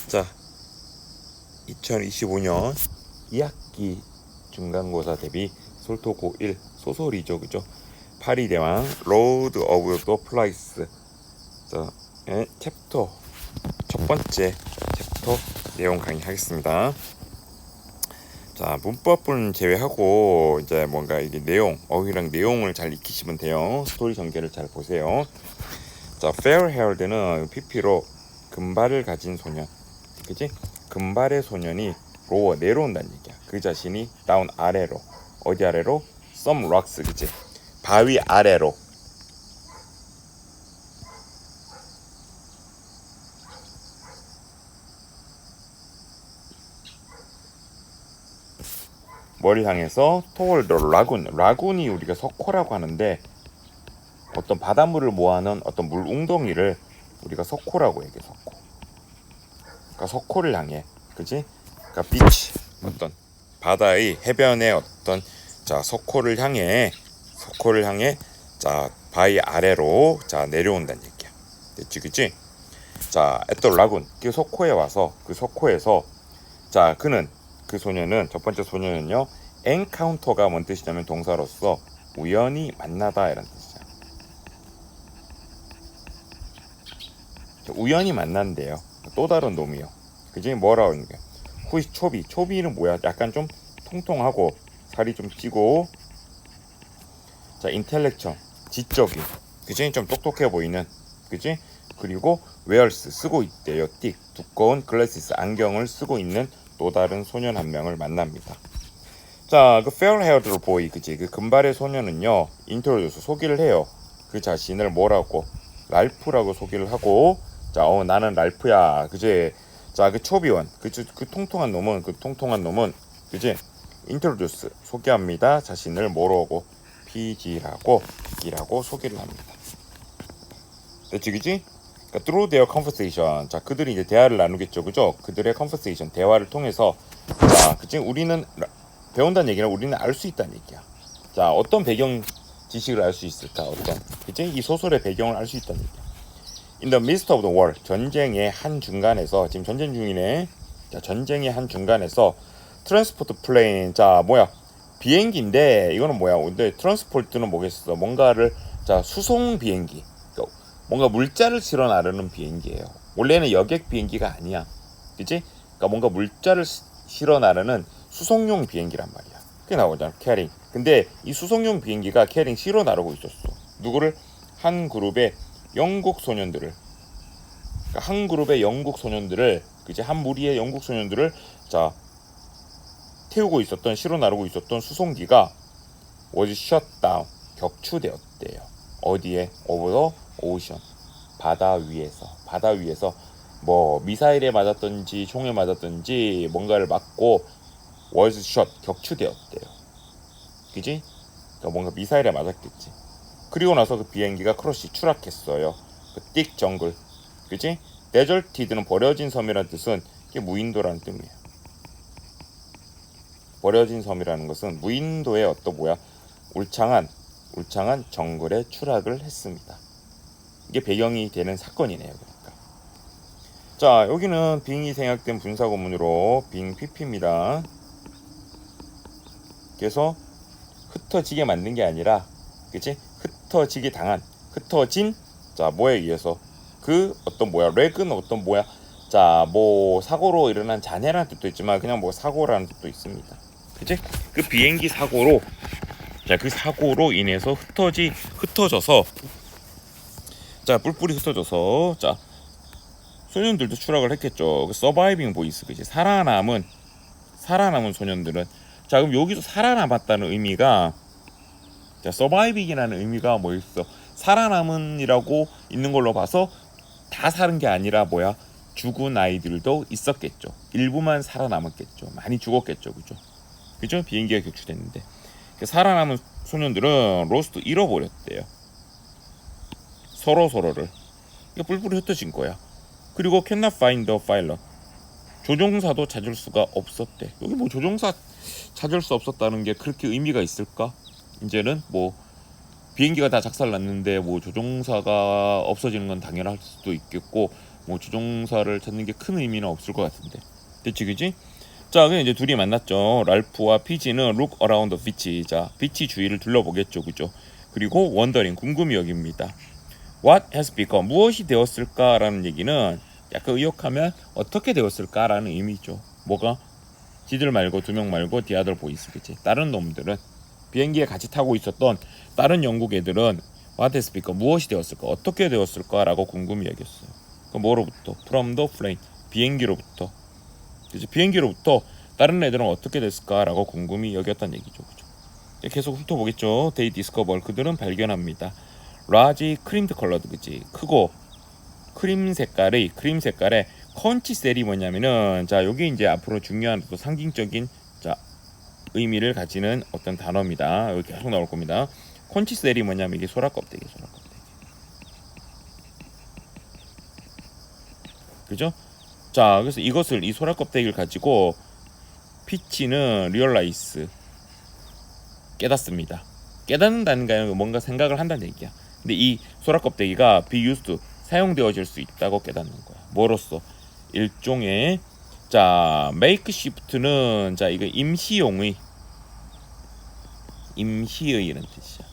자, 2025년 2학기 중간고사 대비 솔토 고1 소설이죠, 그죠? 파리 대왕 로드 오브 더 플라이스. 자, 챕터 첫 번째 챕터 내용 강의하겠습니다. 자, 문법은 제외하고 이제 뭔가 이게 내용, 어휘랑 내용을 잘 익히시면 돼요. 스토리 전개를 잘 보세요. 자, fair haired는 PP로 금발을 가진 소년, 그지? 금발의 소년이 로어 내려온다는 얘기야. 그 자신이 다운 아래로, 어디 아래로? some rocks, 그지? 바위 아래로. 뭘 향해서? toward the lagoon. 라군이 우리가 석호라고 하는데 어떤 바닷물을 모아놓은 어떤 물 웅덩이를 우리가 석호라고 얘기해. 석호. 그러니까 석호를 향해, 그지? 그러니까 비치, 어떤 바다의 해변의 어떤 자 석호를 향해 자 바위 아래로 자 내려온다는 얘기야. 됐지, 그지? 자, at the lagoon, 그 석호에 와서 그 석호에서 자 그는 그 소년은 첫 번째 소년은요 encounter가 뭔 뜻이냐면 동사로서 우연히 만나다 이런 뜻이야. 우연히 만난대요. 또 다른 놈이요. 그지? 뭐라고 하는 거야? 후이 초비. 초비는 뭐야? 약간 좀 통통하고 살이 좀 찌고 자 인텔렉츄얼 지적인, 그지? 좀 똑똑해 보이는, 그지? 그리고 웨얼스 쓰고 있대요. 띡 두꺼운 글래시스 안경을 쓰고 있는 또 다른 소년 한 명을 만납니다. 자, 그 fair haired boy, 그지? 그 금발의 소년은요 인트로듀스 소개를 해요. 그 자신을 뭐라고? 랄프라고 소개를 하고 자, 나는 랄프야, 그지? 자, 그 초비원, 그 통통한 놈은 그지? 인트로듀스 소개합니다. 자신을 뭐라고? PG라고 소개를 합니다. 됐지, 그지? 그러니까 through their conversation. 자, 그들이 이제 대화를 나누겠죠, 그죠? 그들의 conversation, 대화를 통해서 자, 그지? 우리는 배운다는 얘기는 우리는 알 수 있다는 얘기야. 자, 어떤 배경 지식을 알 수 있을까? 어떤, 그지? 이 소설의 배경을 알 수 있다는 얘기야. In the midst of the war, 전쟁의 한 중간에서, 지금 전쟁 중이네. 자, 전쟁의 한 중간에서 트랜스포트 플레인, 자, 뭐야? 비행기인데 이거는 뭐야? 근데 트랜스포트는 뭐겠어? 뭔가를 자, 수송 비행기. 그러니까 뭔가 물자를 실어 나르는 비행기예요. 원래는 여객 비행기가 아니야. 그치? 그러니까 뭔가 물자를 실어 나르는 수송용 비행기란 말이야. 그게 나오잖아. 캐링. 근데 이 수송용 비행기가 캐링 실어 나르고 있었어. 누구를? 한 그룹의 영국 소년들을, 그러니까 한 그룹의 영국 소년들을, 그지? 한 무리의 영국 소년들을 자 태우고 있었던, 실어 나르고 있었던 수송기가 was shut down, 격추되었대요. 어디에? over the ocean, 바다 위에서 뭐 미사일에 맞았던지 총에 맞았던지 뭔가를 맞고 was shot, 격추되었대요. 그지? 그러니까 뭔가 미사일에 맞았겠지. 그리고 나서 그 비행기가 크러쉬 추락했어요. 그 띡 정글, 그지? 데절티드는 버려진 섬이라는 뜻은 이게 무인도라는 뜻이에요. 버려진 섬이라는 것은 무인도의 어떤 뭐야? 울창한 정글에 추락을 했습니다. 이게 배경이 되는 사건이네요. 그러니까. 자, 여기는 빙이 생략된 분사구문으로 빙 PP입니다. 그래서 흩어지게 만든 게 아니라, 그치? 흩어진 자 뭐에 의해서 그 어떤 뭐야 렉은 어떤 뭐야 자 뭐 사고로 일어난 잔해라는 뜻도 있지만 그냥 뭐 사고라는 뜻도 있습니다. 그치? 그 비행기 사고로 자 그 사고로 인해서 흩어져서 자 뿔뿔이 흩어져서 자 소년들도 추락을 했겠죠. 그 서바이빙 보이스, 그치? 살아남은 소년들은 자 그럼 여기서 살아남았다는 의미가 자 서바이빙이라는 의미가 뭐 있어? 살아남은이라고 있는 걸로 봐서 다 사는 게 아니라 뭐야? 죽은 아이들도 있었겠죠. 일부만 살아남았겠죠. 많이 죽었겠죠, 그죠? 비행기가 격추됐는데 살아남은 소년들은 로스트 잃어버렸대요. 서로를. 이게 뿔뿔이 흩어진 거야. 그리고 cannot find the pilot, 조종사도 찾을 수가 없었대. 여기 뭐 조종사 찾을 수 없었다는 게 그렇게 의미가 있을까? 이제는 뭐 비행기가 다 작살났는데 뭐 조종사가 없어지는 건 당연할 수도 있겠고 뭐 주종사를 찾는 게 큰 의미는 없을 것 같은데. 됐지, 그지? 자, 그냥 이제 둘이 만났죠. 랄프와 피지는 look around the beach. 자, 비치 주위를 둘러보겠죠, 그죠? 그리고 wondering, 궁금히 여깁니다. What has become? 무엇이 되었을까라는 얘기는 약간 의역하면 어떻게 되었을까라는 의미죠. 뭐가? 지들 말고 두 명 말고 the other boys, 그치? 다른 놈들은 비행기에 같이 타고 있었던 다른 영국 애들은 What has become? 무엇이 되었을까? 어떻게 되었을까라고 궁금히 여겼어요. 그 뭐로부터? From the plane, 비행기로부터. 그치? 비행기로부터 다른 애들은 어떻게 됐을까라고 궁금히 여겼다는 얘기죠, 그죠? 계속 훑어보겠죠. They discover, 그들은 발견합니다. 라지 크림드 컬러드, 그치? 크고 크림 색깔의 컨치셀이 뭐냐면은, 자, 요게 이제 앞으로 중요한 또 상징적인 자 의미를 가지는 어떤 단어입니다. 여기 계속 나올 겁니다. 컨치셀이 뭐냐면 이게 소라 껍데기. 그죠? 자, 그래서 이 소라 껍데기를 가지고 피치는 리얼라이스, 깨닫습니다. 깨닫는다는 게 뭔가 생각을 한다는 얘기야. 근데 이 소라 껍데기가 be used, 사용되어질 수 있다고 깨닫는 거야. 뭐로써? 일종의 자, make shift는 자, 이거 임시의 이런 뜻이야.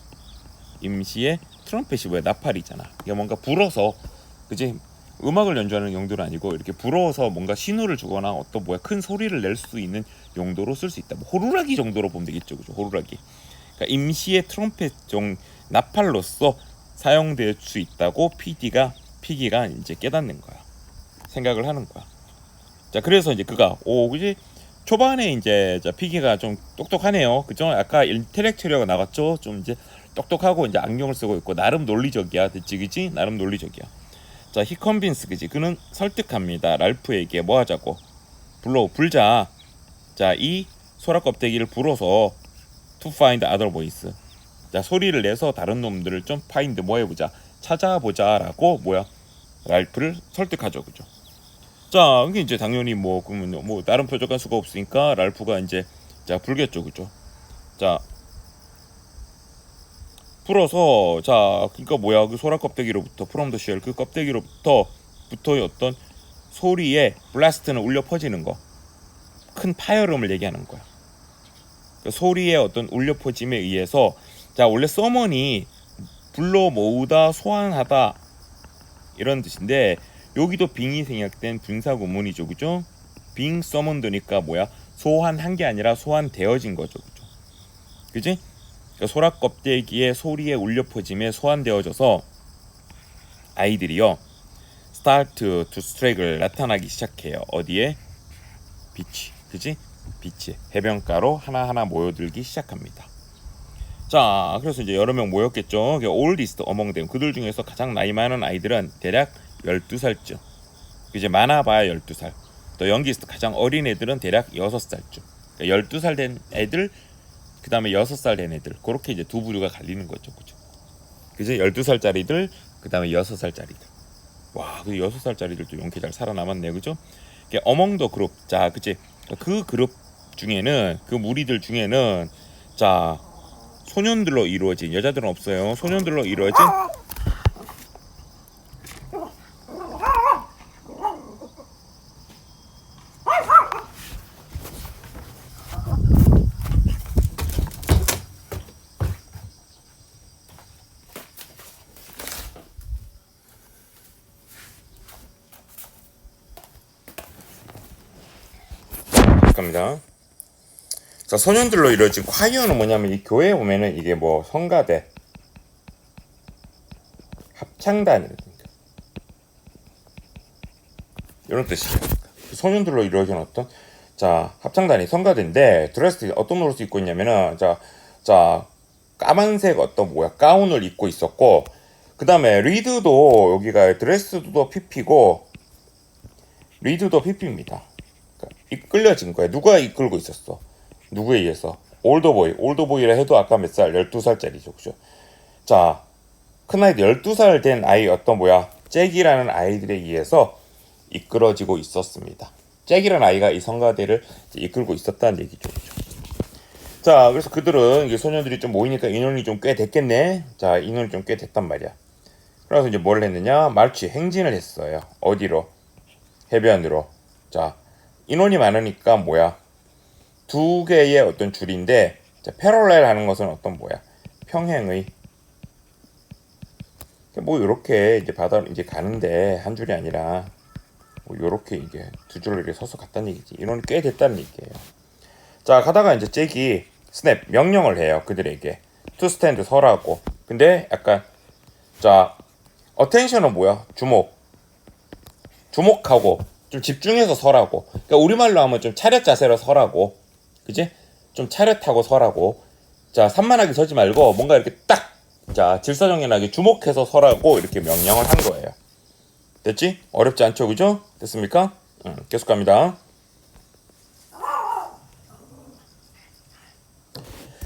임시의 트럼펫이 뭐야? 나팔이잖아. 이게 뭔가 불어서, 그지? 음악을 연주하는 용도는 아니고 이렇게 불어서 뭔가 신호를 주거나 어떤 뭐야 큰 소리를 낼 수 있는 용도로 쓸 수 있다. 뭐 호루라기 정도로 보면 되겠죠, 그죠? 호루라기. 그러니까 임시의 트럼펫 나팔로서 사용될 수 있다고 피기가 이제 깨닫는 거야. 생각을 하는 거야. 자, 그래서 이제 그가 그지? 초반에 이제 자, 피기가 좀 똑똑하네요. 그죠? 아까 인텔렉츄얼이라고 나갔죠? 좀 이제 똑똑하고 이제 안경을 쓰고 있고 나름 논리적이야. 됐지, 그지? 나름 논리적이야. 자, he convince, 그지? 그는 설득합니다. 랄프에게 뭐 하자고? 불자. 자, 이 소라 껍데기를 불어서 to find other boys. 자, 소리를 내서 다른 놈들을 좀 find, 뭐 해보자, 찾아보자라고 뭐야? 랄프를 설득하죠, 그죠? 자, 이게 이제 당연히 그러면 뭐 다른 표적할 수가 없으니까 랄프가 이제 자 불겠죠, 그죠? 자, 풀어서 자, 그러니까 뭐야, 그 소라 껍데기로부터 from the shell, 그 껍데기로부터 부터의 어떤 소리에 블라스트는 울려 퍼지는 거, 큰 파열음을 얘기하는 거야. 그 소리의 어떤 울려 퍼짐에 의해서 자, 원래 서먼이 불러 모으다, 소환하다 이런 뜻인데 여기도 빙이 생략된 분사 구문이죠, 그죠? 빙 서먼드니까 뭐야? 소환한 게 아니라 소환되어진 거죠, 그죠? 그지? 그러니까 소라 껍데기의 소리에 울려 퍼짐에 소환되어져서 아이들이요 start to straggle, 나타나기 시작해요. 어디에? 비치, 그지? 비치, 해변가로 하나하나 모여들기 시작합니다. 자, 그래서 이제 여러 명 모였겠죠. oldest among them, 그들 중에서 가장 나이 많은 아이들은 대략 12살쯤. 이제 많아봐야 12살. 또 youngest, 가장 어린 애들은 대략 6살쯤. 그러니까 12살 된 애들, 그 다음에 6살 된 애들, 그렇게 이제 두 부류가 갈리는 거죠, 그죠? 그죠? 12살짜리들, 그 다음에 6살짜리들. 와, 그 6살짜리들도 용케 잘 살아남았네, 그죠? among the group, 자, 그치? 그 그룹 중에는, 그 무리들 중에는, 자, 소년들로 이루어진, 여자들은 없어요. 소년들로 이루어진 겁니다. 자, 소년들로 이루어진 콰이어는 뭐냐면 이 교회에 보면은 이게 뭐 성가대, 합창단이라든가 이런 뜻이에요. 소년들로 이루어진 어떤 자 합창단이 성가대인데 드레스 어떤 옷을 입고 있냐면은 자 까만색 어떤 뭐야 가운을 입고 있었고 그 다음에 리드도 여기가 드레스도 PP고 리드도 PP입니다. 그러니까 이끌려진 거야. 누가 이끌고 있었어? 누구에 의해서? 올드보이라 해도 아까 몇 살? 12살짜리죠, 그죠? 자, 큰아이들 12살 된 아이 어떤 뭐야 잭이라는 아이들에 의해서 이끌어지고 있었습니다. 잭이라는 아이가 이 성가대를 이끌고 있었다는 얘기죠, 그죠? 자, 그래서 그들은 이게 소년들이 좀 모이니까 인원이 좀 꽤 됐겠네. 자, 인원이 좀 꽤 됐단 말이야. 그래서 이제 뭘 했느냐? 말취 행진을 했어요. 어디로? 해변으로. 자, 인원이 많으니까 뭐야? 두 개의 어떤 줄인데, 자, 패럴렐 하는 것은 어떤 뭐야? 평행의. 뭐 이렇게 이제 바다로 이제 가는데 한 줄이 아니라 뭐 요렇게 이게 두 줄로 이렇게 서서 갔다는 얘기지. 인원이 꽤 됐다는 얘기예요. 자, 가다가 이제 잭이 스냅 명령을 해요. 그들에게 투 스탠드 서라고. 근데 약간 자, 어텐션은 뭐야? 주목하고 좀 집중해서 서라고. 그러니까 우리말로 하면 좀 차렷 자세로 서라고. 그지? 좀 차렷하고 서라고. 자, 산만하게 서지 말고 뭔가 이렇게 딱 자, 질서정연하게 주목해서 서라고 이렇게 명령을 한 거예요. 됐지? 어렵지 않죠, 그죠? 됐습니까? 계속 갑니다.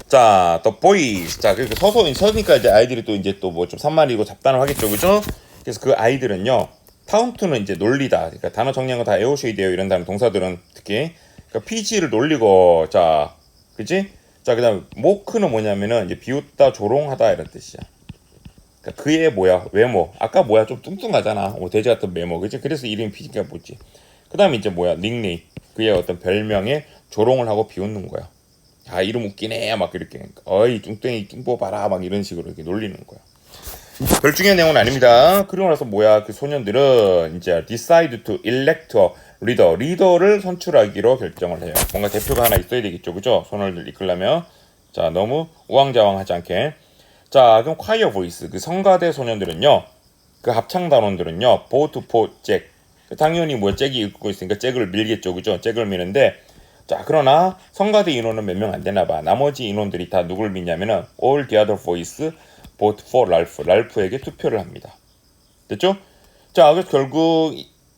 자, the boys. 자, 그렇게 서니까 이제 아이들이 또 이제 또 뭐 좀 산만이고 잡담을 하겠죠, 그죠? 그래서 그 아이들은요, 타운트는 이제 놀리다. 그러니까 단어 정리한 거 다 에오셔야 돼요. 이런 다른 동사들은 특히. 그러니까 PG를 놀리고, 자, 그지? 자, 그 다음, 모크는 뭐냐면은 이제 비웃다, 조롱하다 이런 뜻이야. 그러니까 그의 뭐야, 외모. 아까 뭐야, 좀 뚱뚱하잖아. 돼지 같은 외모, 그지? 그래서 이름이 PG가 뭐지? 그 다음에 이제 뭐야, 닉네임. 그의 어떤 별명에 조롱을 하고 비웃는 거야. 아, 이름 웃기네 막 이렇게 어이 뚱땡이 뚱보 봐라 막 이런 식으로 이렇게 놀리는 거야. 별 중요한 내용은 아닙니다. 그러고 나서 뭐야, 그 소년들은 이제 decide to elect a leader, 리더를 선출하기로 결정을 해요. 뭔가 대표가 하나 있어야 되겠죠, 그죠? 소년들 이끌려면. 자, 너무 우왕좌왕하지 않게. 자, 그럼 choir voice, 그 성가대 소년들은요, 그 합창 단원들은요, vote for Jack. 당연히 뭐야, 잭이 이끌고 있으니까 잭을 밀겠죠, 그죠? 잭을 미는데, 자, 그러나 성가대 인원은 몇 명 안 되나 봐. 나머지 인원들이 다 누굴 믿냐면은 all the other boys vote for 랄프. 랄프에게 투표를 합니다. 됐죠? 자, 그래서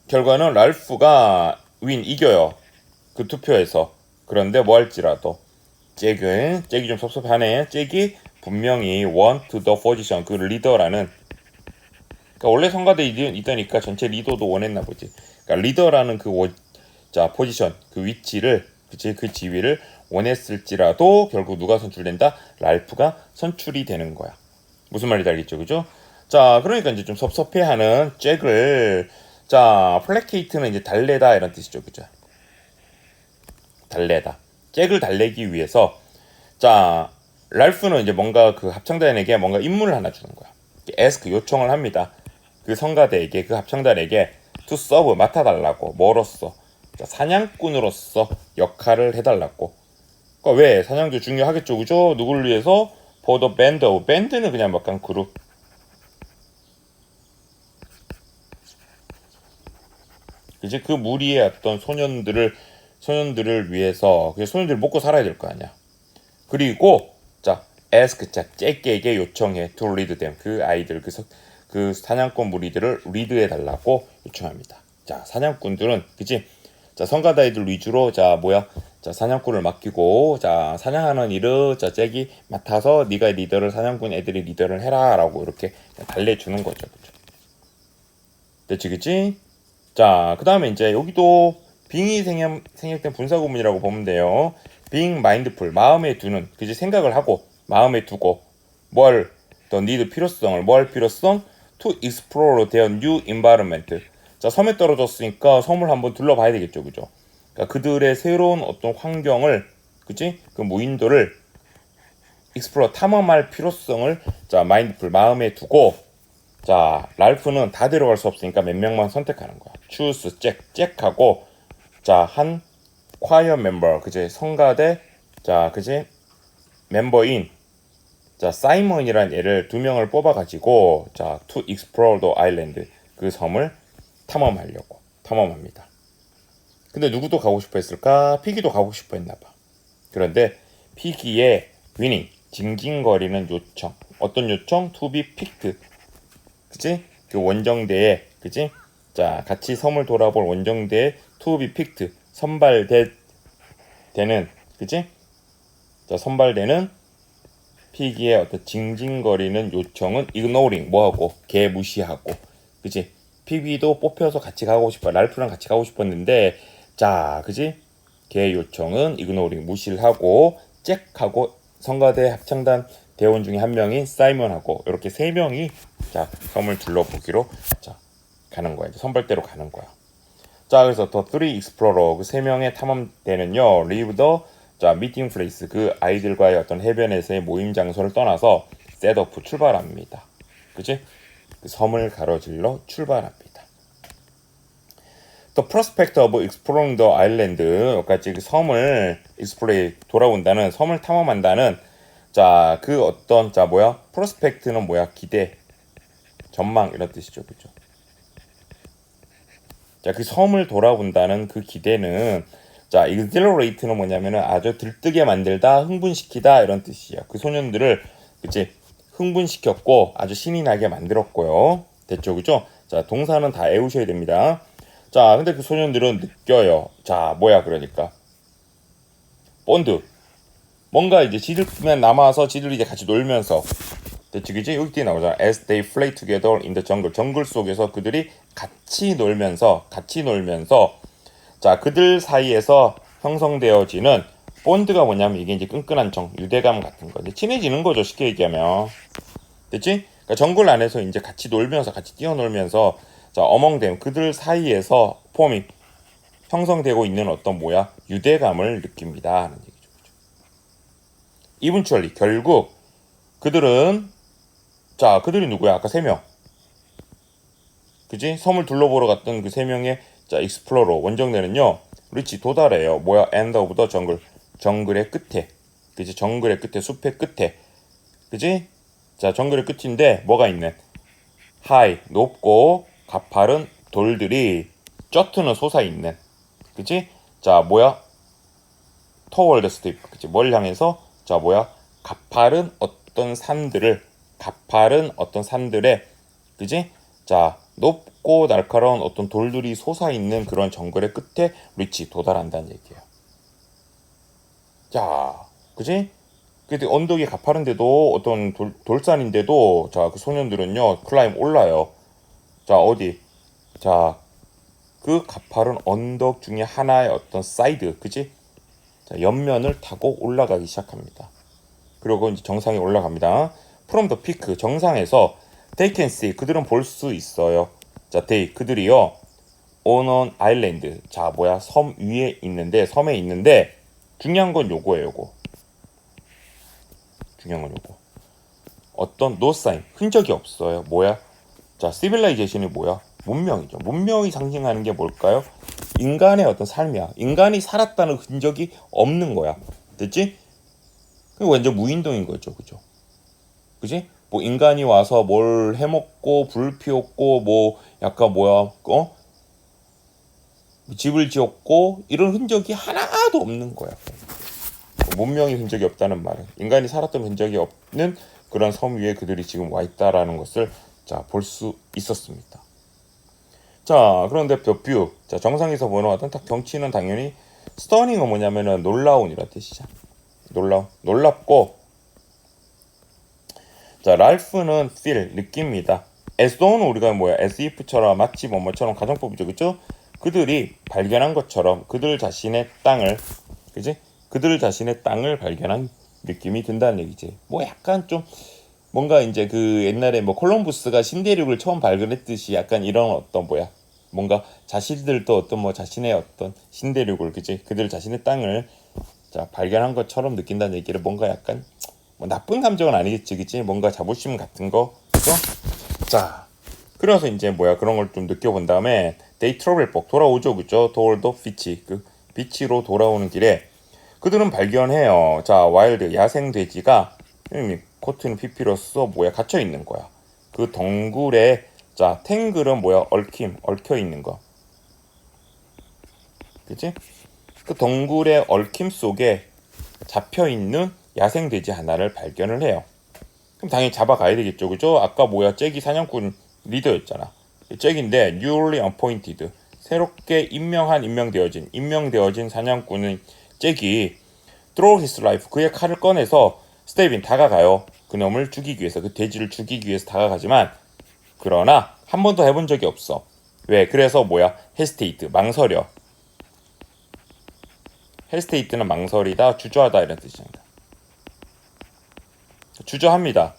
결과는 랄프가 이겨요. 그 투표에서. 그런데 뭐 할지라도 잭이 좀 섭섭하네. 잭이 분명히 want the position, 그 리더라는, 그러니까 원래 성가대에 있다니까 전체 리더도 원했나 보지. 그러니까 리더라는 자, 포지션, 그 위치를, 그치, 그 지위를 원했을지라도 결국 누가 선출된다? 랄프가 선출이 되는 거야. 무슨 말인지 알겠죠, 그죠? 자, 그러니까 이제 좀 섭섭해하는 잭을, 자, 플래케이트는 이제 달래다 이런 뜻이죠, 그죠? 달래다. 잭을 달래기 위해서, 자, 랄프는 이제 뭔가 그 합창단에게 뭔가 임무를 하나 주는 거야. ask, 요청을 합니다. 그 성가대에게, 그 합창단에게 to serve, 맡아달라고. 뭐로써? 자, 사냥꾼으로서 역할을 해달라고. 그러니까 왜? 사냥도 중요하겠죠, 그죠? 누구를 위해서? for the band. 밴드는 그냥 약간 그룹. 이제 그 무리의 어떤 소년들을 위해서, 그 소년들을 먹고 살아야 될 거 아니야. 그리고 자, ask, 자, 잭에게 요청해 to lead them, 그 아이들, 그 사냥꾼 무리들을 리드해 달라고 요청합니다. 자, 사냥꾼들은, 그치? 자, 성가다이들 위주로, 자, 뭐야? 자, 사냥꾼을 맡기고, 자, 사냥하는 일을, 자, 잭이 맡아서 네가 사냥꾼 애들이 리더를 해라 라고 이렇게 달래주는 거죠, 그죠? 됐지, 그치? 자, 그 다음에 이제 여기도 빙이 생략된 분사구문이라고 보면 돼요. being mindful, 마음에 두는, 그지? 생각을 하고, 마음에 두고, the need, 필요성을, 뭐 할 필요성? to explore their new environment. 자, 섬에 떨어졌으니까 섬을 한번 둘러봐야 되겠죠, 그죠? 그러니까 그들의 새로운 어떤 환경을, 그치? 그 무인도를 explore, 탐험할 필요성을, 자, mindful, 마음에 두고, 자, 랄프는 다 데려갈 수 없으니까 몇 명만 선택하는 거야. choose, 잭하고, 자, 한 choir member, 그지? 성가대, 자, 그지? 멤버인, 자, 사이먼이라는 애를 2명을 뽑아가지고, 자, to explore the island, 그 섬을 탐험합니다. 근데 누구도 가고 싶어 했을까? 피기도 가고 싶어 했나 봐. 그런데 피기의 징징거리는 요청. 어떤 요청? to be picked. 그치? 그 원정대에, 그치? 자, 같이 섬을 돌아볼 원정대에 to be picked, 선발되는, 그치? 자, 선발되는 피기의 어떤 징징거리는 요청은 ignoring, 뭐하고? 개 무시하고, 그치? 피기도 뽑혀서 같이 가고 싶어. 랄프랑 같이 가고 싶었는데, 자, 그치? 개 요청은 ignoring, 무시를 하고, 잭하고 성가대 합창단 대원 중에 한 명인 사이먼하고 이렇게 3명이 자, 섬을 둘러보기로 자, 가는 거야. 이제 선발대로 가는 거야. 자, 그래서 더 three explorer 그 세 명의 탐험대는요, leave the 자 meeting place 그 아이들과의 어떤 해변에서의 모임 장소를 떠나서 set off 출발합니다. 그치? 그 섬을 가로질러 출발합니다. The prospect of exploring the island 같이 그 섬을 explore 돌아온다는 섬을 탐험한다는 자 그 어떤 자 뭐야 prospect는 뭐야 기대 전망 이런 뜻이죠, 그죠? 자 그 섬을 돌아본다는 그 기대는 자 exhilarate는 뭐냐면은 아주 들뜨게 만들다 흥분시키다 이런 뜻이야. 그 소년들을 그치 흥분시켰고 아주 신이 나게 만들었고요. 됐죠, 그죠? 자 동사는 다 외우셔야 됩니다. 자 근데 그 소년들은 느껴요. 자 뭐야 그러니까 본드 뭔가 이제 지들만 남아서 지들 이제 같이 놀면서 됐지 그지? 여기 뒤에 나오잖아. As they play together in the jungle. 정글 속에서 그들이 같이 놀면서 자 그들 사이에서 형성되어지는 본드가 뭐냐면 이게 이제 끈끈한 정, 유대감 같은 거. 이제 친해지는 거죠, 쉽게 얘기하면. 됐지? 그러니까 정글 안에서 이제 같이 놀면서 같이 뛰어놀면서 자 어멍댐 그들 사이에서 폼이 형성되고 있는 어떤 뭐야 유대감을 느낍니다 하는 얘기죠. 이분추얼리 결국 그들은 자 그들이 누구야? 아까 3명 그지? 섬을 둘러보러 갔던 그 3명의 자 익스플로러 원정대는요 리치 도달해요. 뭐야? end of the jungle 정글의 끝에 그지? 정글의 끝에 숲의 끝에 그지? 자 정글의 끝인데 뭐가 있는 하이 높고 가파른 돌들이 쩌트는 솟아있는 그치? 자 뭐야? 터월드 스테이프 그치? 뭘 향해서 자 뭐야? 가파른 어떤 산들에 그치? 자 높고 날카로운 어떤 돌들이 솟아있는 그런 정글의 끝에 리치 도달한다는 얘기예요. 자 그치? 근데 언덕이 가파른데도 어떤 돌산인데도 자 그 소년들은요 클라임 올라요. 자 어디? 자 그 가파른 언덕 중에 하나의 어떤 사이드, 그지? 자, 옆면을 타고 올라가기 시작합니다. 그리고 이제 정상에 올라갑니다. From the peak, 정상에서 they can see, 그들은 볼 수 있어요. 자, they, 그들이요. On an island, 자, 뭐야, 섬 위에 있는데, 섬에 있는데, 중요한 건 요거예요, 요거. 중요한 건 요거. 어떤 no sign, 흔적이 없어요. 뭐야? 자, civilization이 뭐야? 문명이죠. 문명이 상징하는 게 뭘까요? 인간의 어떤 삶이야. 인간이 살았다는 흔적이 없는 거야. 됐지? 그게 완전 무인도인 거죠. 그죠? 그지? 뭐 인간이 와서 뭘 해먹고 불 피웠고 뭐 약간 뭐야 집을 지었고 이런 흔적이 하나도 없는 거야. 문명의 흔적이 없다는 말은 인간이 살았던 흔적이 없는 그런 섬 위에 그들이 지금 와 있다라는 것을 자 볼 수 있었습니다. 자 그런데 뷰 자 정상에서 보는 어떤 딱 경치는 당연히 스터닝은 뭐냐면은 놀라운 이런 뜻이죠. 놀랍고 자 랄프는 feel 느낍니다. as though는 우리가 뭐야 as if처럼 마치 뭐뭐처럼 가정법이죠, 그죠? 그들이 발견한 것처럼 그들 자신의 땅을 그지? 그들 자신의 땅을 발견한 느낌이 든다는 얘기지. 뭐 약간 좀 뭔가 이제 그 옛날에 뭐 콜럼부스가 신대륙을 처음 발견했듯이 약간 이런 어떤 뭐야 뭔가 자신들도 어떤 뭐 자신의 어떤 신대륙을 그지 그들 자신의 땅을 자 발견한 것처럼 느낀다는 얘기를 뭔가 약간 뭐 나쁜 감정은 아니겠지 그지 뭔가 자부심 같은 거 그죠? 자 그래서 이제 뭐야 그런 걸 좀 느껴본 다음에 데이 트러블 복 돌아오죠 그죠? 도월도 비치 그 비치로 돌아오는 길에 그들은 발견해요. 자 와일드 야생 돼지가 코튼 피피로서 뭐야 갇혀 있는 거야. 그 덩굴에 자 탱글은 뭐야 얽혀 있는 거. 그치? 그 덩굴의 얽힘 속에 잡혀 있는 야생 돼지 하나를 발견을 해요. 그럼 당연히 잡아가야 되겠죠, 그죠? 아까 뭐야 잭이 사냥꾼 리더였잖아. 잭인데 newly appointed 새롭게 임명되어진 사냥꾼은 잭이 throw his life 그의 칼을 꺼내서 스테빈 다가가요. 그놈을 죽이기 위해서 그 돼지를 죽이기 위해서 다가가지만 그러나 한 번도 해본 적이 없어. 왜? 그래서 뭐야? hesitate 망설여. hesitate는 망설이다, 주저하다 이런 뜻입니다. 주저합니다.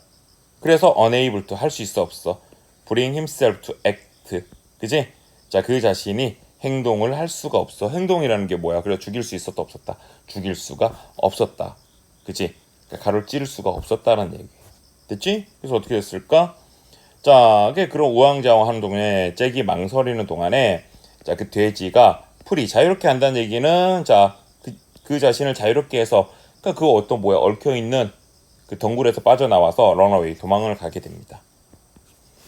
그래서 unable to 할 수 있어 없어. bring himself to act 그지? 자 그 자신이 행동을 할 수가 없어. 행동이라는 게 뭐야? 그래 죽일 수 있었다 없었다. 죽일 수가 없었다. 그치? 그러니까 가로를 찌를 수가 없었다는 얘기. 됐지? 그래서 어떻게 됐을까? 자, 그런 우왕좌왕하는 동안에 잭이 망설이는 동안에 자, 그 돼지가 풀이 자유롭게 한다는 얘기는 자, 그 자신을 자유롭게 해서 그러니까 그 어떤 뭐야 얽혀 있는 그 덩굴에서 빠져나와서 런어웨이 도망을 가게 됩니다.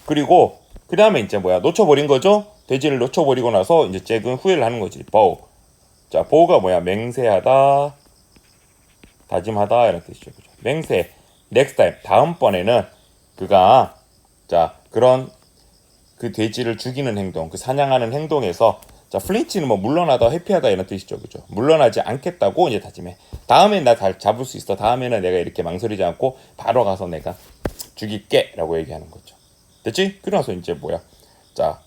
그리고 그 다음에 이제 뭐야 놓쳐버린 거죠. 돼지를 놓쳐버리고 나서 이제 잭은 후회를 하는 거지. 보우. 자, 보우가 뭐야 맹세하다, 다짐하다 이런 뜻이죠. 그죠? 맹세. next time 다음번에는 그가 자 그런 그 돼지를 죽이는 행동, 그 사냥하는 행동에서 자 플린치는 뭐 물러나다 회피하다 이런 뜻이죠, 그죠? 물러나지 않겠다고 이제 다짐해. 다음엔 나 잘 잡을 수 있어. 다음에는 내가 이렇게 망설이지 않고 바로 가서 내가 죽일게라고 얘기하는 거죠. 됐지? 그러나서 이제 뭐야? 자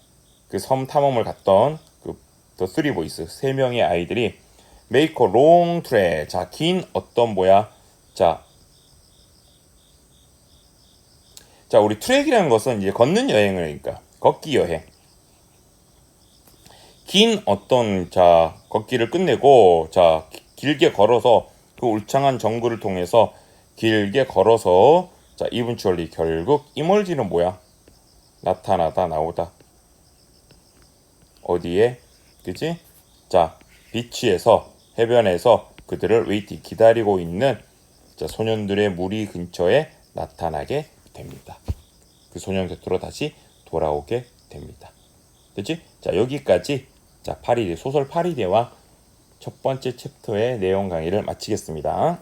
그 섬 탐험을 갔던 그 더 쓰리 보이스 세 명의 아이들이 make a long trek. 자 긴 어떤 뭐야? 자 우리 트랙이라는 것은 이제 걷는 여행을 그러니까 걷기 여행. 긴 어떤 자 걷기를 끝내고 자 길게 걸어서 그 울창한 정글을 통해서 길게 걸어서 자 이븐추얼리 결국 이멀지는 뭐야? 나타나다 나오다. 어디에? 그지? 자 비치에서 해변에서 그들을 웨이팅 기다리고 있는 자 소년들의 무리 근처에 나타나게 됩니다. 그 소년 곁으로 다시 돌아오게 됩니다. 됐지? 자 여기까지 자 파리대 소설 파리대와 첫 번째 챕터의 내용 강의를 마치겠습니다.